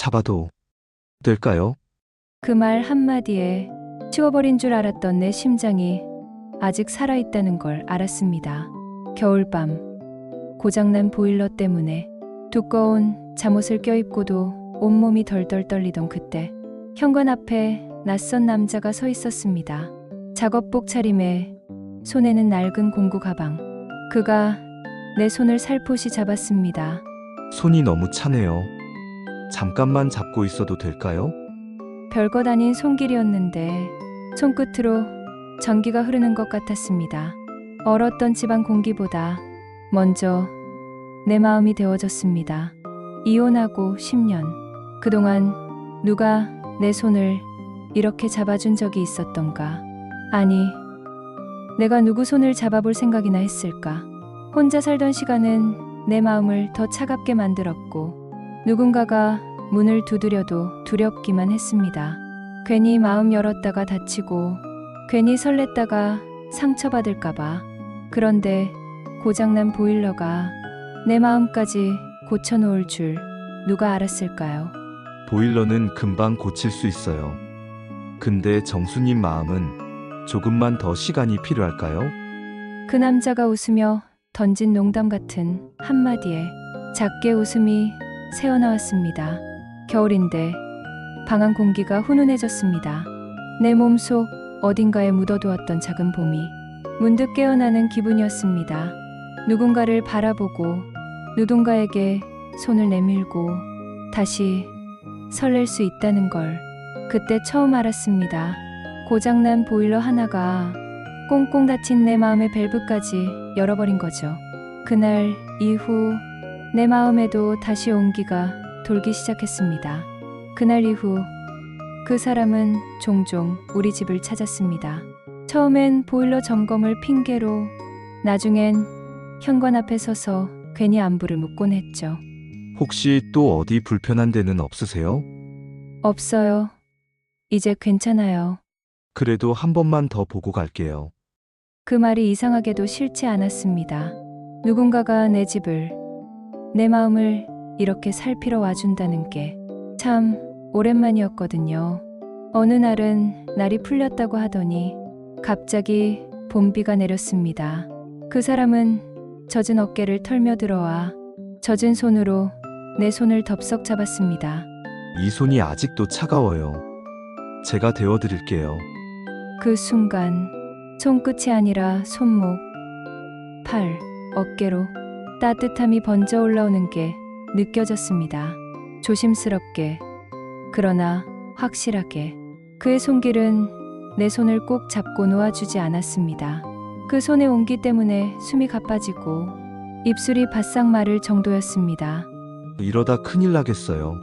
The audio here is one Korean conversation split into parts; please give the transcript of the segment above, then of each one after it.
잡아도 될까요? 그 말 한마디에 치워버린 줄 알았던 내 심장이 아직 살아있다는 걸 알았습니다. 겨울밤, 고장난 보일러 때문에 두꺼운 잠옷을 껴입고도 온몸이 덜덜 떨리던 그때 현관 앞에 낯선 남자가 서 있었습니다. 작업복 차림에 손에는 낡은 공구 가방. 그가 내 손을 살포시 잡았습니다. 손이 너무 차네요. 잠깐만 잡고 있어도 될까요? 별것 아닌 손길이었는데 손끝으로 전기가 흐르는 것 같았습니다. 얼었던 집안 공기보다 먼저 내 마음이 데워졌습니다. 이혼하고 10년. 그동안 누가 내 손을 이렇게 잡아준 적이 있었던가? 아니, 내가 누구 손을 잡아볼 생각이나 했을까? 혼자 살던 시간은 내 마음을 더 차갑게 만들었고 누군가가 문을 두드려도 두렵기만 했습니다. 괜히 마음 열었다가 다치고 괜히 설렜다가 상처받을까봐. 그런데 고장난 보일러가 내 마음까지 고쳐놓을 줄 누가 알았을까요? 보일러는 금방 고칠 수 있어요. 근데 정수님 마음은 조금만 더 시간이 필요할까요? 그 남자가 웃으며 던진 농담 같은 한마디에 작게 웃음이 새어나왔습니다. 겨울인데 방안 공기가 훈훈해졌습니다. 내 몸속 어딘가에 묻어두었던 작은 봄이 문득 깨어나는 기분이었습니다. 누군가를 바라보고 누군가에게 손을 내밀고 다시 설렐 수 있다는 걸 그때 처음 알았습니다. 고장난 보일러 하나가 꽁꽁 닫힌 내 마음의 밸브까지 열어버린 거죠. 그날 이후 내 마음에도 다시 온기가 돌기 시작했습니다. 그날 이후 그 사람은 종종 우리 집을 찾았습니다. 처음엔 보일러 점검을 핑계로, 나중엔 현관 앞에 서서 괜히 안부를 묻곤 했죠. 혹시 또 어디 불편한 데는 없으세요? 없어요. 이제 괜찮아요. 그래도 한 번만 더 보고 갈게요. 그 말이 이상하게도 싫지 않았습니다. 누군가가 내 집을, 내 마음을 이렇게 살피러 와준다는 게 참 오랜만이었거든요. 어느 날은 날이 풀렸다고 하더니 갑자기 봄비가 내렸습니다. 그 사람은 젖은 어깨를 털며 들어와 젖은 손으로 내 손을 덥석 잡았습니다. 이 손이 아직도 차가워요. 제가 데워드릴게요. 그 순간 손끝이 아니라 손목, 팔, 어깨로 따뜻함이 번져 올라오는 게 느껴졌습니다. 조심스럽게, 그러나 확실하게. 그의 손길은 내 손을 꼭 잡고 놓아주지 않았습니다. 그 손의 온기 때문에 숨이 가빠지고 입술이 바싹 마를 정도였습니다. 이러다 큰일 나겠어요.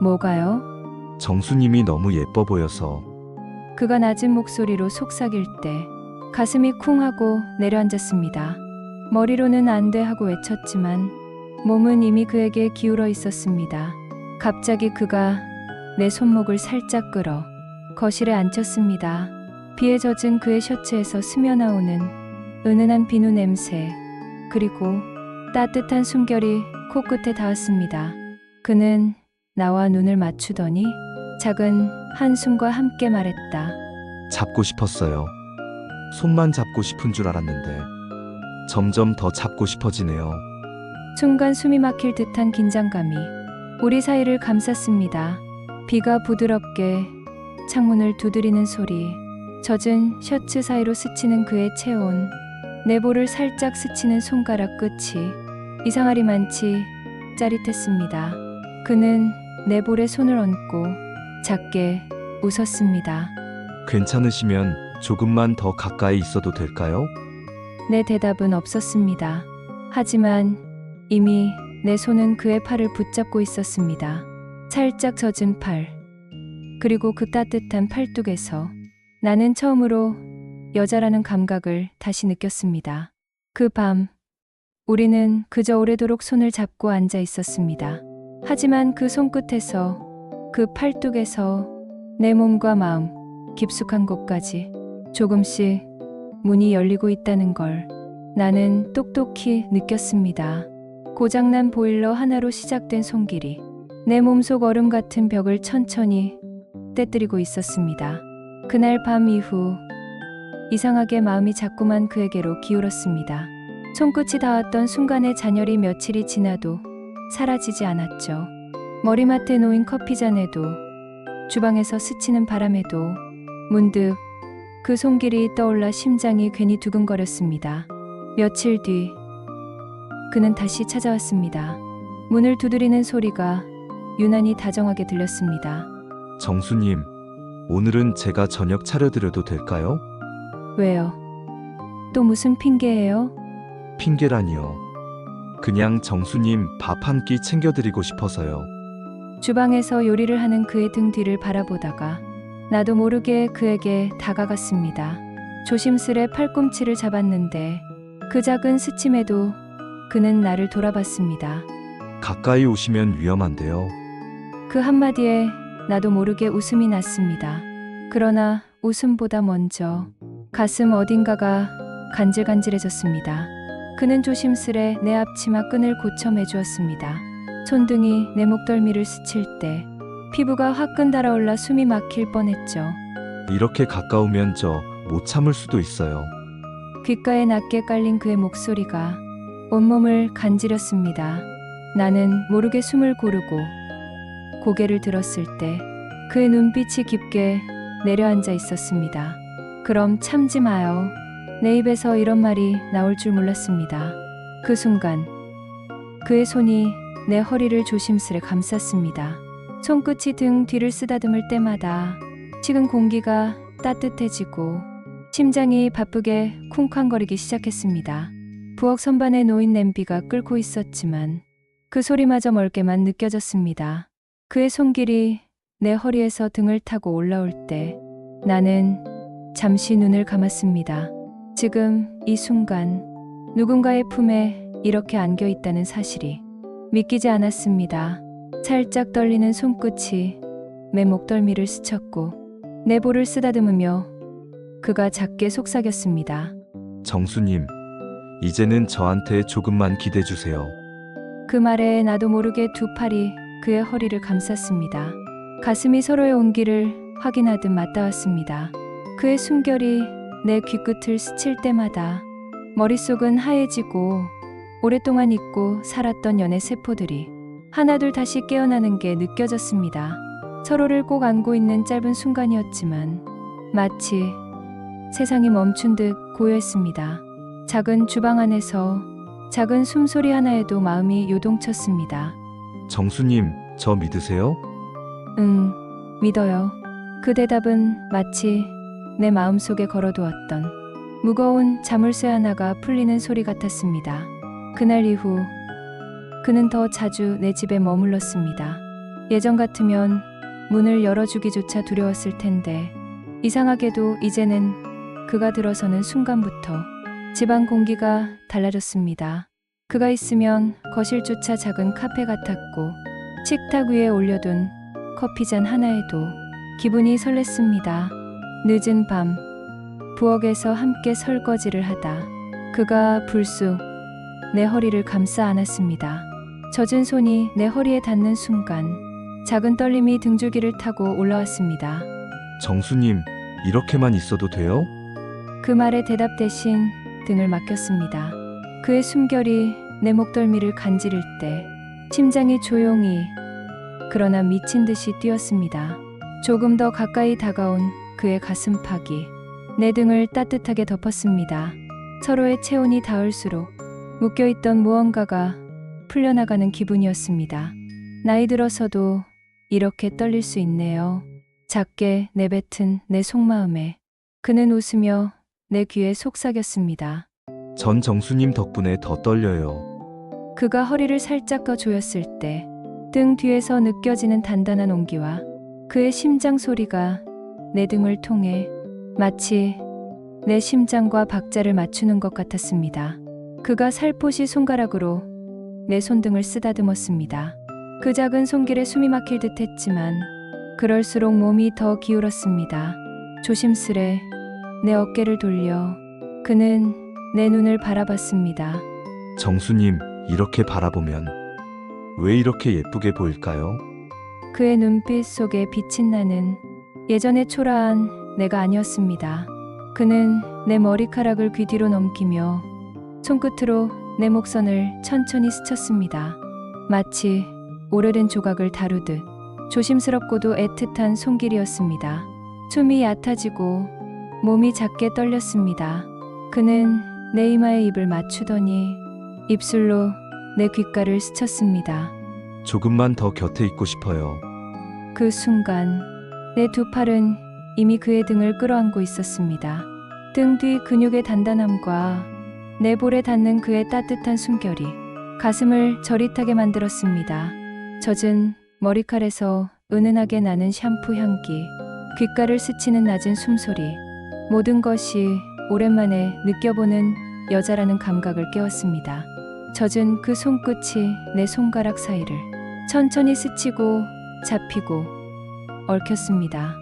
뭐가요? 정수님이 너무 예뻐 보여서. 그가 낮은 목소리로 속삭일 때 가슴이 쿵 하고 내려앉았습니다. 머리로는 안 돼 하고 외쳤지만 몸은 이미 그에게 기울어 있었습니다. 갑자기 그가 내 손목을 살짝 끌어 거실에 앉혔습니다. 비에 젖은 그의 셔츠에서 스며나오는 은은한 비누 냄새, 그리고 따뜻한 숨결이 코끝에 닿았습니다. 그는 나와 눈을 맞추더니 작은 한숨과 함께 말했다. 잡고 싶었어요. 손만 잡고 싶은 줄 알았는데 점점 더 잡고 싶어지네요. 순간 숨이 막힐 듯한 긴장감이 우리 사이를 감쌌습니다. 비가 부드럽게 창문을 두드리는 소리, 젖은 셔츠 사이로 스치는 그의 체온, 내 볼을 살짝 스치는 손가락 끝이 이상하리만치 짜릿했습니다. 그는 내 볼에 손을 얹고 작게 웃었습니다. 괜찮으시면 조금만 더 가까이 있어도 될까요? 내 대답은 없었습니다. 하지만 이미 내 손은 그의 팔을 붙잡고 있었습니다. 살짝 젖은 팔, 그리고 그 따뜻한 팔뚝에서 나는 처음으로 여자라는 감각을 다시 느꼈습니다. 그 밤, 우리는 그저 오래도록 손을 잡고 앉아 있었습니다. 하지만 그 손끝에서, 그 팔뚝에서 내 몸과 마음, 깊숙한 곳까지 조금씩 문이 열리고 있다는 걸 나는 똑똑히 느꼈습니다. 고장난 보일러 하나로 시작된 손길이 내 몸속 얼음 같은 벽을 천천히 떼뜨리고 있었습니다. 그날 밤 이후 이상하게 마음이 자꾸만 그에게로 기울었습니다. 손끝이 닿았던 순간의 잔열이 며칠이 지나도 사라지지 않았죠. 머리맡에 놓인 커피잔에도 주방에서 스치는 바람에도 문득 그 손길이 떠올라 심장이 괜히 두근거렸습니다. 며칠 뒤 그는 다시 찾아왔습니다. 문을 두드리는 소리가 유난히 다정하게 들렸습니다. 정수님, 오늘은 제가 저녁 차려드려도 될까요? 왜요? 또 무슨 핑계예요? 핑계라니요. 그냥 정수님 밥 한 끼 챙겨드리고 싶어서요. 주방에서 요리를 하는 그의 등 뒤를 바라보다가 나도 모르게 그에게 다가갔습니다. 조심스레 팔꿈치를 잡았는데 그 작은 스침에도 그는 나를 돌아봤습니다. 가까이 오시면 위험한데요. 그 한마디에 나도 모르게 웃음이 났습니다. 그러나 웃음보다 먼저 가슴 어딘가가 간질간질해졌습니다. 그는 조심스레 내 앞치마 끈을 고쳐 매주었습니다. 손등이 내 목덜미를 스칠 때 피부가 화끈 달아올라 숨이 막힐 뻔했죠. 이렇게 가까우면 저 못 참을 수도 있어요. 귓가에 낮게 깔린 그의 목소리가 온몸을 간지렸습니다. 나는 모르게 숨을 고르고 고개를 들었을 때 그의 눈빛이 깊게 내려앉아 있었습니다. 그럼 참지 마요. 내 입에서 이런 말이 나올 줄 몰랐습니다. 그 순간 그의 손이 내 허리를 조심스레 감쌌습니다. 손끝이 등 뒤를 쓰다듬을 때마다 식은 공기가 따뜻해지고 심장이 바쁘게 쿵쾅거리기 시작했습니다. 부엌 선반에 놓인 냄비가 끓고 있었지만 그 소리마저 멀게만 느껴졌습니다. 그의 손길이 내 허리에서 등을 타고 올라올 때 나는 잠시 눈을 감았습니다. 지금 이 순간 누군가의 품에 이렇게 안겨 있다는 사실이 믿기지 않았습니다. 살짝 떨리는 손끝이 내 목덜미를 스쳤고 내 볼을 쓰다듬으며 그가 작게 속삭였습니다. 정수님, 이제는 저한테 조금만 기대주세요. 그 말에 나도 모르게 두 팔이 그의 허리를 감쌌습니다. 가슴이 서로의 온기를 확인하듯 맞닿았습니다. 그의 숨결이 내 귀끝을 스칠 때마다 머릿속은 하얘지고 오랫동안 잊고 살았던 연애 세포들이 하나둘 다시 깨어나는 게 느껴졌습니다. 서로를 꼭 안고 있는 짧은 순간이었지만 마치 세상이 멈춘 듯 고요했습니다. 작은 주방 안에서 작은 숨소리 하나에도 마음이 요동쳤습니다. 정수님, 저 믿으세요? 응, 믿어요. 그 대답은 마치 내 마음속에 걸어두었던 무거운 자물쇠 하나가 풀리는 소리 같았습니다. 그날 이후 그는 더 자주 내 집에 머물렀습니다. 예전 같으면 문을 열어주기조차 두려웠을 텐데 이상하게도 이제는 그가 들어서는 순간부터 집안 공기가 달라졌습니다. 그가 있으면 거실조차 작은 카페 같았고 식탁 위에 올려둔 커피잔 하나에도 기분이 설렜습니다. 늦은 밤 부엌에서 함께 설거지를 하다 그가 불쑥 내 허리를 감싸 안았습니다. 젖은 손이 내 허리에 닿는 순간 작은 떨림이 등줄기를 타고 올라왔습니다. 정수님, 이렇게만 있어도 돼요? 그 말에 대답 대신 등을 맡겼습니다. 그의 숨결이 내 목덜미를 간지릴 때 심장이 조용히 그러나 미친 듯이 뛰었습니다. 조금 더 가까이 다가온 그의 가슴팍이 내 등을 따뜻하게 덮었습니다. 서로의 체온이 닿을수록 묶여있던 무언가가 풀려나가는 기분이었습니다. 나이 들어서도 이렇게 떨릴 수 있네요. 작게 내뱉은 내 속마음에 그는 웃으며 내 귀에 속삭였습니다. 전 정수님 덕분에 더 떨려요. 그가 허리를 살짝 더 조였을 때 등 뒤에서 느껴지는 단단한 온기와 그의 심장 소리가 내 등을 통해 마치 내 심장과 박자를 맞추는 것 같았습니다. 그가 살포시 손가락으로 내 손등을 쓰다듬었습니다. 그 작은 손길에 숨이 막힐 듯 했지만 그럴수록 몸이 더 기울었습니다. 조심스레 내 어깨를 돌려 그는 내 눈을 바라봤습니다. 정수님, 이렇게 바라보면 왜 이렇게 예쁘게 보일까요? 그의 눈빛 속에 빛이 나는 예전의 초라한 내가 아니었습니다. 그는 내 머리카락을 귀 뒤로 넘기며 손끝으로 내 목선을 천천히 스쳤습니다. 마치 오래된 조각을 다루듯 조심스럽고도 애틋한 손길이었습니다. 숨이 얕아지고 몸이 작게 떨렸습니다. 그는 내 이마에 입을 맞추더니 입술로 내 귓가를 스쳤습니다. 조금만 더 곁에 있고 싶어요. 그 순간 내 두 팔은 이미 그의 등을 끌어안고 있었습니다. 등 뒤 근육의 단단함과 내 볼에 닿는 그의 따뜻한 숨결이 가슴을 저릿하게 만들었습니다. 젖은 머리칼에서 은은하게 나는 샴푸 향기, 귓가를 스치는 낮은 숨소리, 모든 것이 오랜만에 느껴보는 여자라는 감각을 깨웠습니다. 젖은 그 손끝이 내 손가락 사이를 천천히 스치고 잡히고 얽혔습니다.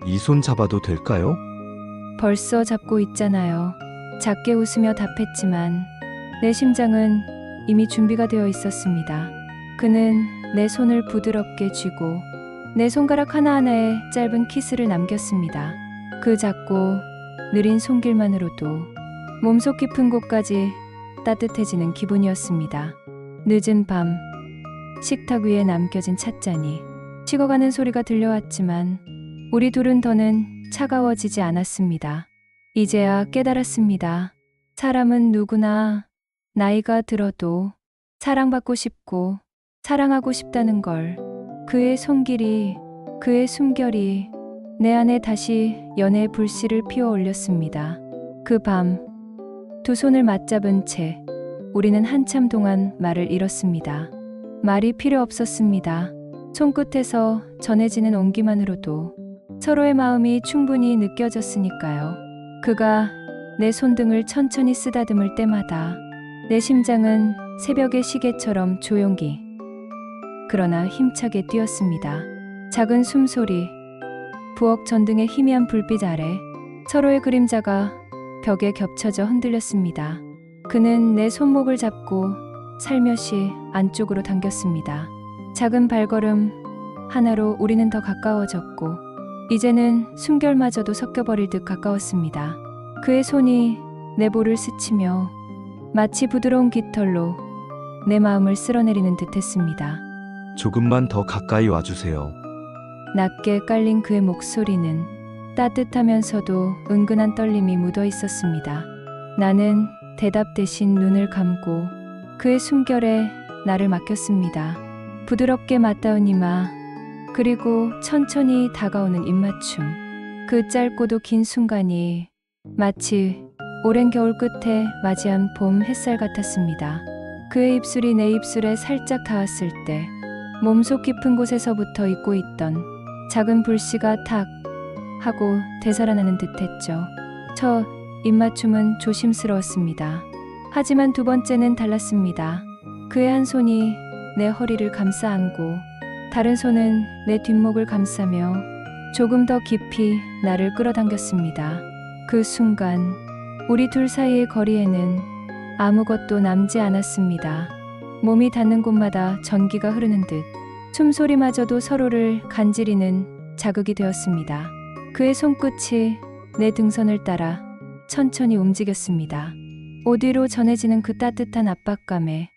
이 손 잡아도 될까요? 벌써 잡고 있잖아요. 작게 웃으며 답했지만 내 심장은 이미 준비가 되어 있었습니다. 그는 내 손을 부드럽게 쥐고 내 손가락 하나하나에 짧은 키스를 남겼습니다. 그 작고 느린 손길만으로도 몸속 깊은 곳까지 따뜻해지는 기분이었습니다. 늦은 밤 식탁 위에 남겨진 찻잔이 식어가는 소리가 들려왔지만 우리 둘은 더는 차가워지지 않았습니다. 이제야 깨달았습니다. 사람은 누구나 나이가 들어도 사랑받고 싶고 사랑하고 싶다는 걸. 그의 손길이, 그의 숨결이 내 안에 다시 연애의 불씨를 피워 올렸습니다. 그 밤 두 손을 맞잡은 채 우리는 한참 동안 말을 잃었습니다. 말이 필요 없었습니다. 손끝에서 전해지는 온기만으로도 서로의 마음이 충분히 느껴졌으니까요. 그가 내 손등을 천천히 쓰다듬을 때마다 내 심장은 새벽의 시계처럼 조용히 그러나 힘차게 뛰었습니다. 작은 숨소리, 부엌 전등의 희미한 불빛 아래 서로의 그림자가 벽에 겹쳐져 흔들렸습니다. 그는 내 손목을 잡고 살며시 안쪽으로 당겼습니다. 작은 발걸음 하나로 우리는 더 가까워졌고 이제는 숨결마저도 섞여버릴 듯 가까웠습니다. 그의 손이 내 볼을 스치며 마치 부드러운 깃털로 내 마음을 쓸어내리는 듯했습니다. 조금만 더 가까이 와주세요. 낮게 깔린 그의 목소리는 따뜻하면서도 은근한 떨림이 묻어 있었습니다. 나는 대답 대신 눈을 감고 그의 숨결에 나를 맡겼습니다. 부드럽게 맞닿은 이마, 그리고 천천히 다가오는 입맞춤. 그 짧고도 긴 순간이 마치 오랜 겨울 끝에 맞이한 봄 햇살 같았습니다. 그의 입술이 내 입술에 살짝 닿았을 때 몸속 깊은 곳에서부터 잊고 있던 작은 불씨가 탁 하고 되살아나는 듯했죠. 첫 입맞춤은 조심스러웠습니다. 하지만 두 번째는 달랐습니다. 그의 한 손이 내 허리를 감싸 안고 다른 손은 내 뒷목을 감싸며 조금 더 깊이 나를 끌어당겼습니다. 그 순간 우리 둘 사이의 거리에는 아무것도 남지 않았습니다. 몸이 닿는 곳마다 전기가 흐르는 듯 숨소리마저도 서로를 간지리는 자극이 되었습니다. 그의 손끝이 내 등선을 따라 천천히 움직였습니다. 옷 위로 전해지는 그 따뜻한 압박감에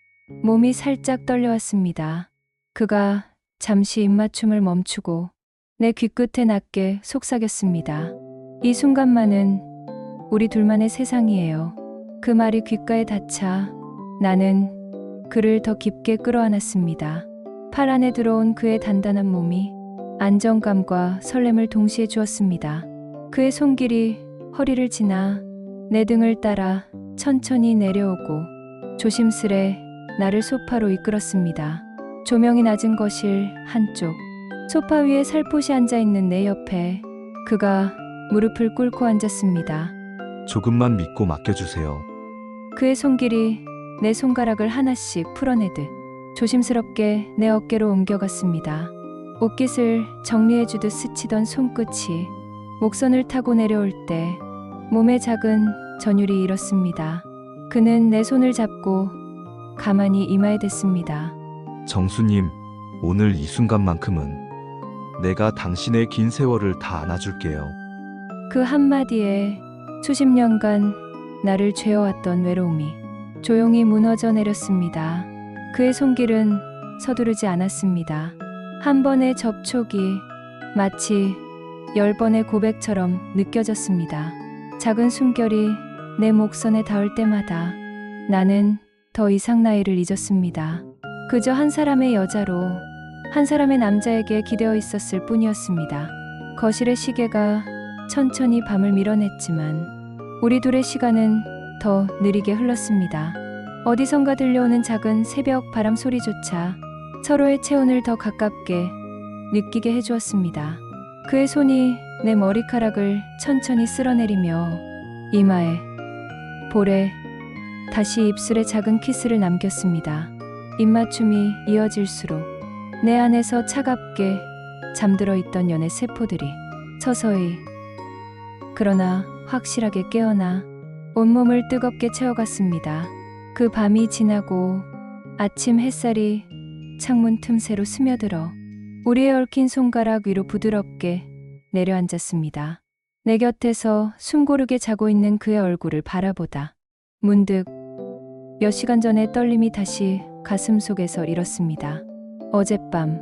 몸이 살짝 떨려왔습니다. 그가 잠시 입맞춤을 멈추고 내 귀끝에 낮게 속삭였습니다. 이 순간만은 우리 둘만의 세상이에요. 그 말이 귓가에 닿자 나는 그를 더 깊게 끌어안았습니다. 팔 안에 들어온 그의 단단한 몸이 안정감과 설렘을 동시에 주었습니다. 그의 손길이 허리를 지나 내 등을 따라 천천히 내려오고 조심스레 나를 소파로 이끌었습니다. 조명이 낮은 거실 한쪽, 소파 위에 살포시 앉아있는 내 옆에 그가 무릎을 꿇고 앉았습니다. 조금만 믿고 맡겨주세요. 그의 손길이 내 손가락을 하나씩 풀어내듯 조심스럽게 내 어깨로 옮겨갔습니다. 옷깃을 정리해주듯 스치던 손끝이 목선을 타고 내려올 때 몸에 작은 전율이 일었습니다. 그는 내 손을 잡고 가만히 이마에 댔습니다. 정수님, 오늘 이 순간만큼은 내가 당신의 긴 세월을 다 안아줄게요. 그 한마디에 수십 년간 나를 죄어왔던 외로움이 조용히 무너져 내렸습니다. 그의 손길은 서두르지 않았습니다. 한 번의 접촉이 마치 10번의 고백처럼 느껴졌습니다. 작은 숨결이 내 목선에 닿을 때마다 나는 더 이상 나이를 잊었습니다. 그저 한 사람의 여자로 한 사람의 남자에게 기대어 있었을 뿐이었습니다. 거실의 시계가 천천히 밤을 밀어냈지만 우리 둘의 시간은 더 느리게 흘렀습니다. 어디선가 들려오는 작은 새벽 바람 소리조차 서로의 체온을 더 가깝게 느끼게 해주었습니다. 그의 손이 내 머리카락을 천천히 쓸어내리며 이마에, 볼에, 다시 입술에 작은 키스를 남겼습니다. 입맞춤이 이어질수록 내 안에서 차갑게 잠들어 있던 연애 세포들이 서서히 그러나 확실하게 깨어나 온몸을 뜨겁게 채워갔습니다. 그 밤이 지나고 아침 햇살이 창문 틈새로 스며들어 우리의 얽힌 손가락 위로 부드럽게 내려앉았습니다. 내 곁에서 숨고르게 자고 있는 그의 얼굴을 바라보다 문득 몇 시간 전의 떨림이 다시 가슴 속에서 일었습니다. 어젯밤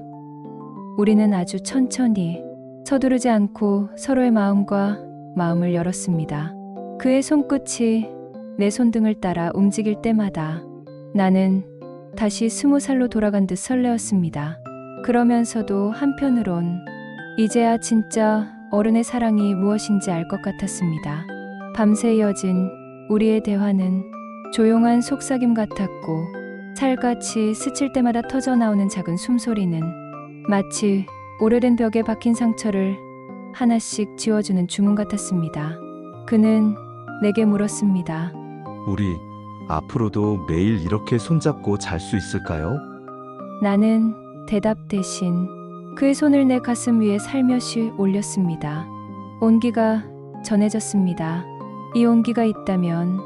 우리는 아주 천천히 서두르지 않고 서로의 마음과 마음을 열었습니다. 그의 손끝이 내 손등을 따라 움직일 때마다 나는 다시 20살로 돌아간 듯 설레었습니다. 그러면서도 한편으론 이제야 진짜 어른의 사랑이 무엇인지 알 것 같았습니다. 밤새 이어진 우리의 대화는 조용한 속삭임 같았고 살같이 스칠 때마다 터져나오는 작은 숨소리는 마치 오래된 벽에 박힌 상처를 하나씩 지워주는 주문 같았습니다. 그는 내게 물었습니다. 우리 앞으로도 매일 이렇게 손잡고 잘 수 있을까요? 나는 대답 대신 그의 손을 내 가슴 위에 살며시 올렸습니다. 온기가 전해졌습니다. 이 온기가 있다면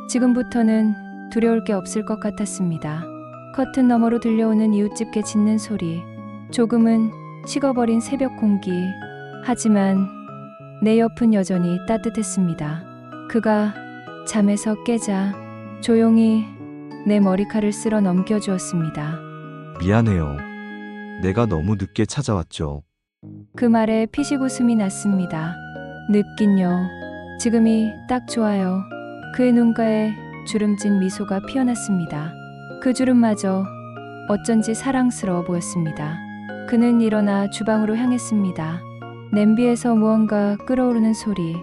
지금부터는 두려울 게 없을 것 같았습니다. 커튼 너머로 들려오는 이웃집 개 짖는 소리, 조금은 식어버린 새벽 공기. 하지만 내 옆은 여전히 따뜻했습니다. 그가 잠에서 깨자 조용히 내 머리칼을 쓸어 넘겨주었습니다. 미안해요. 내가 너무 늦게 찾아왔죠. 그 말에 피식 웃음이 났습니다. 늦긴요. 지금이 딱 좋아요. 그의 눈가에 주름진 미소가 피어났습니다. 그 주름마저 어쩐지 사랑스러워 보였습니다. 그는 일어나 주방으로 향했습니다. 냄비에서 무언가 끓어오르는 소리,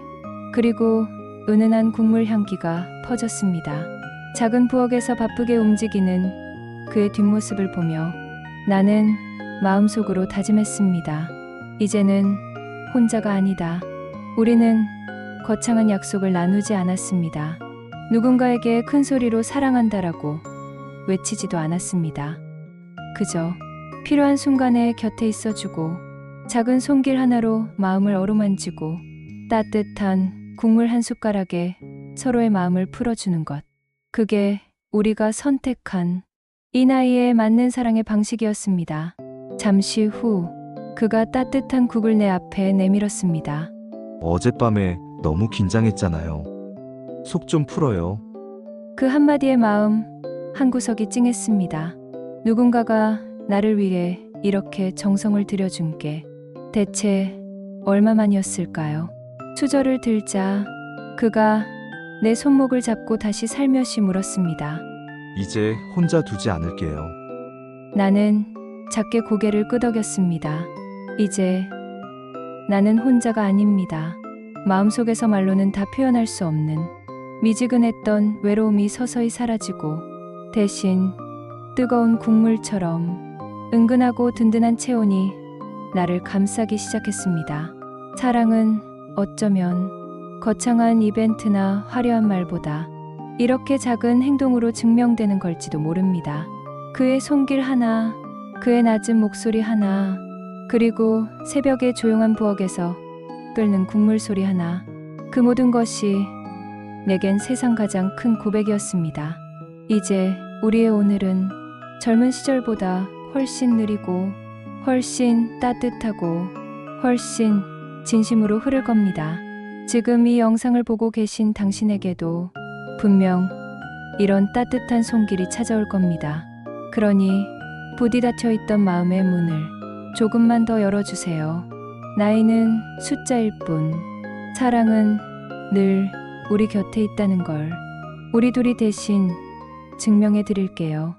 그리고 은은한 국물 향기가 퍼졌습니다. 작은 부엌에서 바쁘게 움직이는 그의 뒷모습을 보며 나는 마음속으로 다짐했습니다. 이제는 혼자가 아니다. 우리는 거창한 약속을 나누지 않았습니다. 누군가에게 큰 소리로 사랑한다라고 외치지도 않았습니다. 그저 필요한 순간에 곁에 있어주고 작은 손길 하나로 마음을 어루만지고 따뜻한 국물 한 숟가락에 서로의 마음을 풀어주는 것. 그게 우리가 선택한 이 나이에 맞는 사랑의 방식이었습니다. 잠시 후 그가 따뜻한 국을 내 앞에 내밀었습니다. 어젯밤에 너무 긴장했잖아요. 속 좀 풀어요. 그 한마디의 마음 한구석이 찡했습니다. 누군가가 나를 위해 이렇게 정성을 들여준 게 대체 얼마만이었을까요? 수저를 들자 그가 내 손목을 잡고 다시 살며시 물었습니다. 이제 혼자 두지 않을게요. 나는 작게 고개를 끄덕였습니다. 이제 나는 혼자가 아닙니다. 마음속에서 말로는 다 표현할 수 없는 미지근했던 외로움이 서서히 사라지고 대신 뜨거운 국물처럼 은근하고 든든한 체온이 나를 감싸기 시작했습니다. 사랑은 어쩌면 거창한 이벤트나 화려한 말보다 이렇게 작은 행동으로 증명되는 걸지도 모릅니다. 그의 손길 하나, 그의 낮은 목소리 하나, 그리고 새벽의 조용한 부엌에서 끓는 국물 소리 하나, 그 모든 것이 내겐 세상 가장 큰 고백이었습니다. 이제 우리의 오늘은 젊은 시절보다 훨씬 느리고 훨씬 따뜻하고 훨씬 진심으로 흐를 겁니다. 지금 이 영상을 보고 계신 당신에게도 분명 이런 따뜻한 손길이 찾아올 겁니다. 그러니 부디 닫혀 있던 마음의 문을 조금만 더 열어주세요. 나이는 숫자일 뿐, 사랑은 늘 우리 곁에 있다는 걸 우리 둘이 대신 증명해 드릴게요.